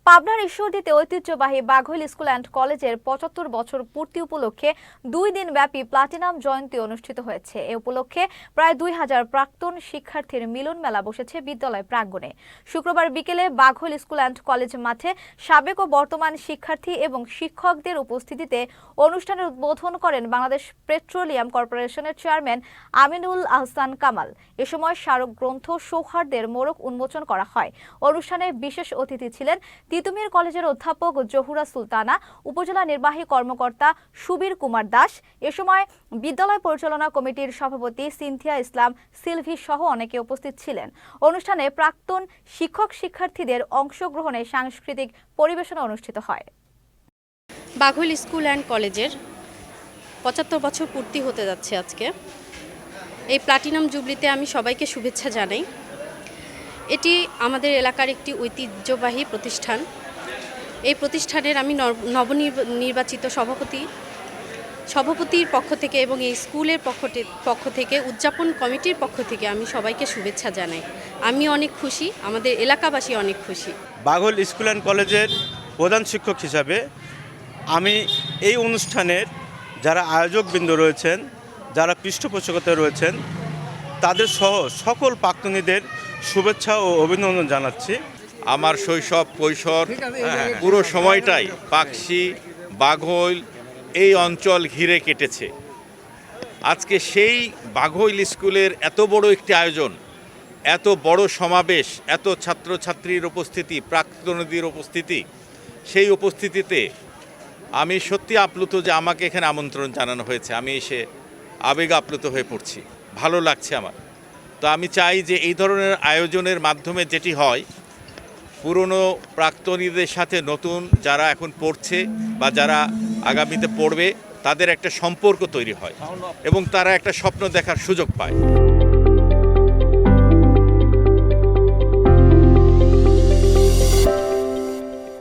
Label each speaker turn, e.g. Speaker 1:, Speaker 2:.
Speaker 1: পাবনার ঈশ্বরদীতে ঐতিহ্যবাহী বাঘৈল school and কলেজের ৭৫ বছর পূর্তি উপলক্ষে ২ দিন ব্যাপী প্লাটিনাম জয়ন্তী অনুষ্ঠিত হয়েছে। এ উপলক্ষে প্রায় ২,০০০ প্রাক্তন শিক্ষার্থীর মিলন মেলা বসেছে বিদ্যালয় প্রাঙ্গণে। শুক্রবার বিকেলে বাঘৈল স্কুল অ্যান্ড কলেজ মাঠে সাবেক ও বর্তমান শিক্ষার্থী এবং শিক্ষকদের উপস্থিতিতে অনুষ্ঠানের উদ্বোধন করেন বাংলাদেশ পেট্রোলিয়াম কর্পোরেশনের চেয়ারম্যান আমিনুল আহসান কামাল। এ সময় স্মারক গ্রন্থ সৌহার্দ্যের মোড়ক উন্মোচন করা হয়। অনুষ্ঠানে বিশেষ অতিথি ছিলেন তিতুমির কলেজের অধ্যাপক জহুরা সুলতানা, উপজেলা নির্বাহী কর্মকর্তা সুবীর কুমার দাস। এ সময় বিদ্যালয় পরিচালনা কমিটির সভাপতি সিনথিয়া ইসলাম সিলভি সহ অনেকে উপস্থিত ছিলেন। অনুষ্ঠানে প্রাক্তন শিক্ষক শিক্ষার্থীদের অংশগ্রহণে সাংস্কৃতিক পরিবেশনা অনুষ্ঠিত হয়।
Speaker 2: বাঘৈল স্কুল অ্যান্ড কলেজের ৭৫ বছর পূর্তি হতে যাচ্ছে আজকে। এই প্লাটিনাম জুবলিতে আমি সবাইকে শুভেচ্ছা জানাই। এটি আমাদের এলাকার একটি ঐতিহ্যবাহী প্রতিষ্ঠান। এই প্রতিষ্ঠানের আমি নবনির্বাচিত সভাপতির পক্ষ থেকে এবং এই স্কুলের পক্ষ থেকে উদযাপন কমিটির পক্ষ থেকে আমি সবাইকে শুভেচ্ছা জানাই। আমি অনেক খুশি, আমাদের এলাকাবাসী অনেক খুশি।
Speaker 3: বাঘৈল স্কুল অ্যান্ড কলেজের প্রধান শিক্ষক হিসাবে আমি এই অনুষ্ঠানের যারা আয়োজকবৃন্দ রয়েছেন, যারা পৃষ্ঠপোষকতা রয়েছেন, তাদের সহ সকল প্রাক্তনীদের শুভেচ্ছা ও অভিনন্দন জানাচ্ছি।
Speaker 4: আমার শৈশব কৈশোর পুরো সময়টাই পাকশি, বাঘৈল এই অঞ্চল ঘিরে কেটেছে। আজকে সেই বাঘৈল স্কুলের এত বড় একটি আয়োজন, এত বড় সমাবেশ, এত ছাত্রছাত্রীর উপস্থিতি, প্রাক্তনীদের উপস্থিতি, সেই উপস্থিতিতে আমি সত্যি আপ্লুত যে আমাকে এখানে আমন্ত্রণ জানানো হয়েছে। আমি এসে আবেগ আপ্লুত হয়ে পড়ছি, ভালো লাগছে আমার। তো আমি চাই যে এই ধরনের আয়োজনের মাধ্যমে যেটি হয়, পুরনো প্রাক্তনীদের সাথে নতুন যারা এখন পড়ছে বা যারা আগামীতে পড়বে তাদের একটা সম্পর্ক তৈরি হয় এবং তারা একটা স্বপ্ন দেখার সুযোগ পায়।